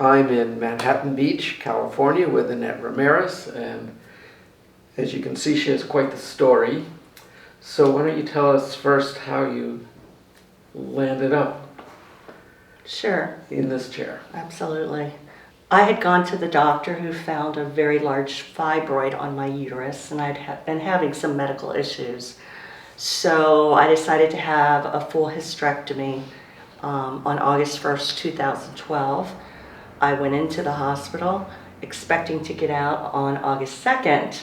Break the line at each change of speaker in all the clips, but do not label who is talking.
I'm in Manhattan Beach, California with Annette Ramirez, and as you can see, she has quite the story. So why don't you tell us first how you landed up
Sure,
in this chair?
absolutely. I had gone to the doctor who found a very large fibroid on my uterus, and I'd been having some medical issues. So I decided to have a full hysterectomy on August 1st, 2012. I went into the hospital expecting to get out on August 2nd.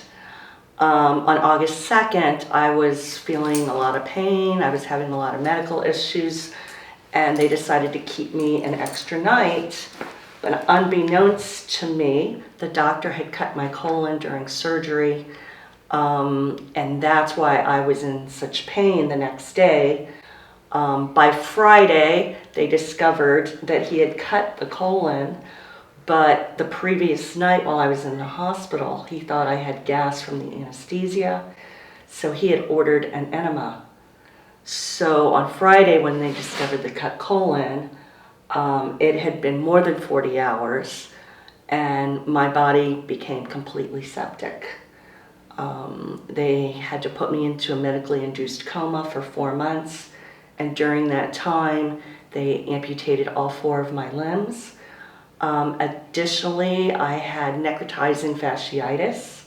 On August 2nd, I was feeling a lot of pain. I was having a lot of medical issues, and they decided to keep me an extra night. But unbeknownst to me, the doctor had cut my colon during surgery, and that's why I was in such pain the next day. By Friday, they discovered that he had cut the colon, but the previous night while I was in the hospital, he thought I had gas from the anesthesia, so he had ordered an enema. So on Friday, when they discovered the cut colon, it had been more than 40 hours, and my body became completely septic. They had to put me into a medically induced coma for 4 months, and during that time, they amputated all 4 of my limbs. Additionally, I had necrotizing fasciitis,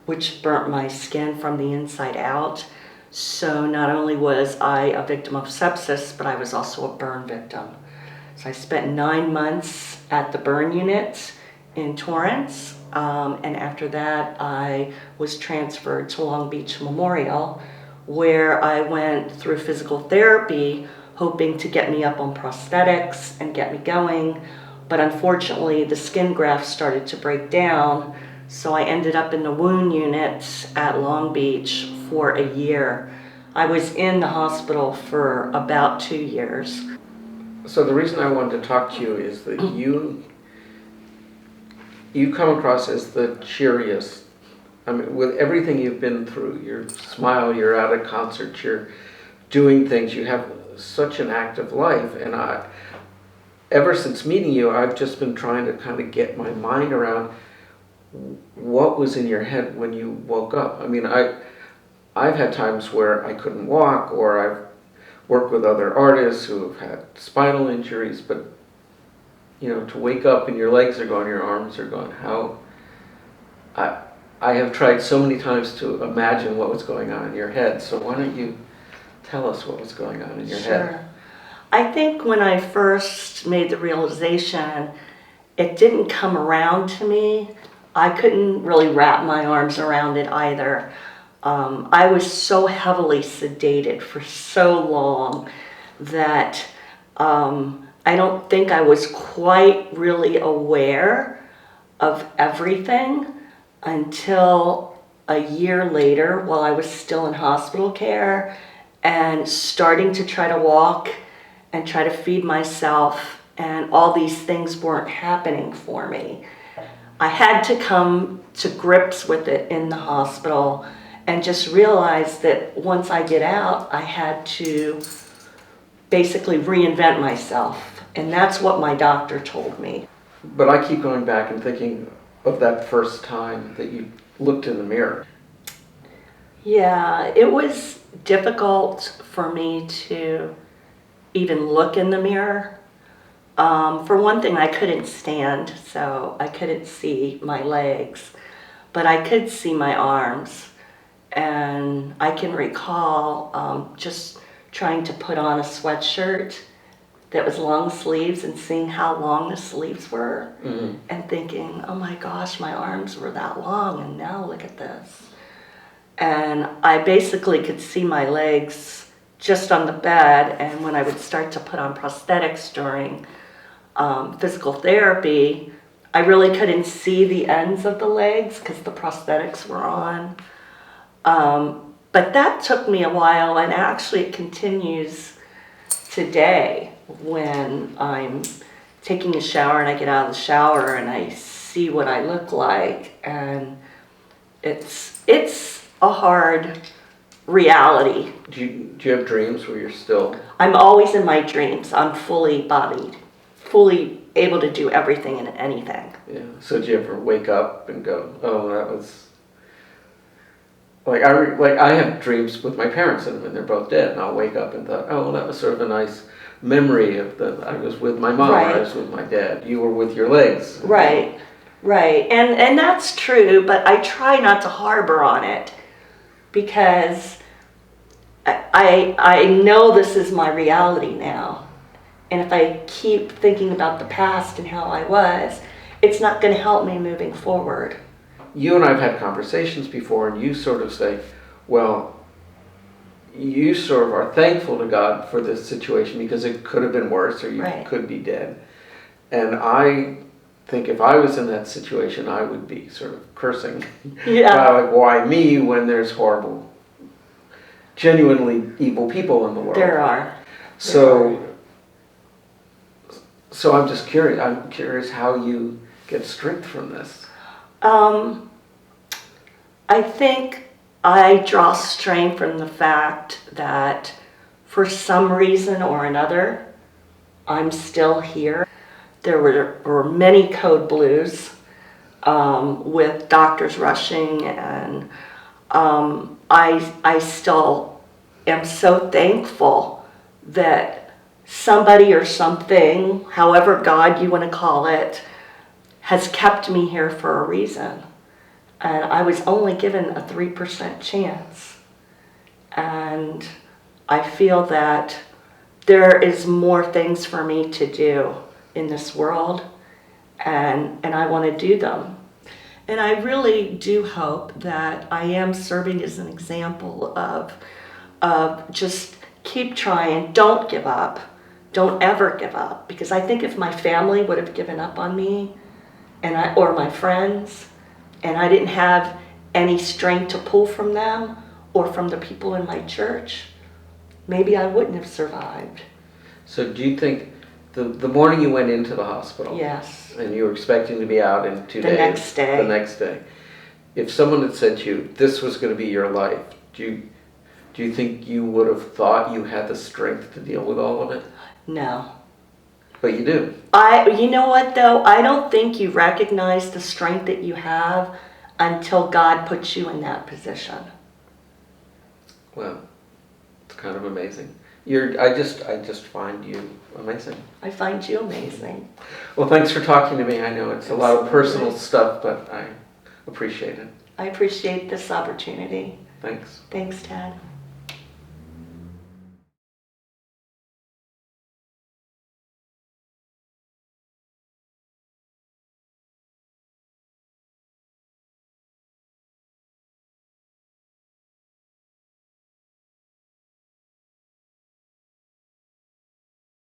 which burnt my skin from the inside out. So not only was I a victim of sepsis, but I was also a burn victim. So I spent 9 months at the burn unit in Torrance, and after that I was transferred to Long Beach Memorial, where I went through physical therapy, hoping to get me up on prosthetics and get me going. But unfortunately, the skin graft started to break down, so I ended up in the wound unit at Long Beach for a year. I was in the hospital for about 2 years.
So the reason I wanted to talk to you is that you come across as the cheeriest. I mean, with everything you've been through, your smile, you're at a concert, you're doing things, you have such an active life. And ever since meeting you, I've just been trying to kind of get my mind around what was in your head when you woke up. I mean, I've had times where I couldn't walk, or I've worked with other artists who have had spinal injuries, but to wake up and your legs are gone, your arms are gone, I have tried so many times to imagine what was going on in your head. So why don't you tell us what was going on in your head?
Sure. I think when I first made the realization, it didn't come around to me. I couldn't really wrap my arms around it either. I was so heavily sedated for so long that I don't think I was quite really aware of everything until a year later, while I was still in hospital care and starting to try to walk and try to feed myself, and all these things weren't happening for me. I had to come to grips with it in the hospital and just realize that once I get out, I had to basically reinvent myself. And that's what my doctor told me.
But I keep going back and thinking of that first time that you looked in the mirror.
Yeah, it was difficult for me to even look in the mirror. For one thing, I couldn't stand, so I couldn't see my legs, but I could see my arms. And I can recall just trying to put on a sweatshirt that was long sleeves and seeing how long the sleeves were, and thinking, oh my gosh, my arms were that long, and now look at this. And I basically could see my legs just on the bed, and when I would start to put on prosthetics during physical therapy, I really couldn't see the ends of the legs because the prosthetics were on. But that took me a while, and actually it continues today when I'm taking a shower and I get out of the shower and I see what I look like, and it's a hard reality.
Do you have dreams where you're still?
I'm always in my dreams. I'm fully bodied, fully able to do everything and anything.
Yeah. So did you ever wake up and go, oh, that was I have dreams with my parents and they're both dead, and I'll wake up and thought, oh, well, that was sort of a nice memory of I was with my mom,
Right.
or I was with my dad. You were with your legs.
Right. And that's true, but I try not to harbor on it because I know this is my reality now. And if I keep thinking about the past and how I was, it's not going to help me moving forward.
You and I have had conversations before, and you sort of say, well, you sort of are thankful to God for this situation because it could have been worse, or you
Right.
could be dead. And I think if I was in that situation, I would be sort of cursing.
Yeah.
God, like, why me when there's horrible, genuinely evil people in the world?
There are.
So I'm just curious. I'm curious how you get strength from this.
I think I draw strength from the fact that for some reason or another, I'm still here. There were many code blues with doctors rushing, and I still am so thankful that somebody or something, however God you want to call it, has kept me here for a reason. And I was only given a 3% chance. And I feel that there is more things for me to do in this world, and I want to do them. And I really do hope that I am serving as an example of just keep trying, don't give up, don't ever give up. Because I think if my family would have given up on me, or my friends, and I didn't have any strength to pull from them or from the people in my church, maybe I wouldn't have survived.
So do you think the morning you went into the hospital,
Yes.
and you were expecting to be out in 2 days,
The
next day, if someone had said to you, this was going to be your life, do you think you would have thought you had the strength to deal with all of it?
No.
But you do.
You know what though? I don't think you recognize the strength that you have until God puts you in that position.
Well, it's kind of amazing. I just find you amazing.
I find you amazing.
Well, thanks for talking to me. I know it's a lot of
Absolutely.
personal stuff, but I appreciate it.
I appreciate this opportunity.
Thanks.
Thanks, Ted.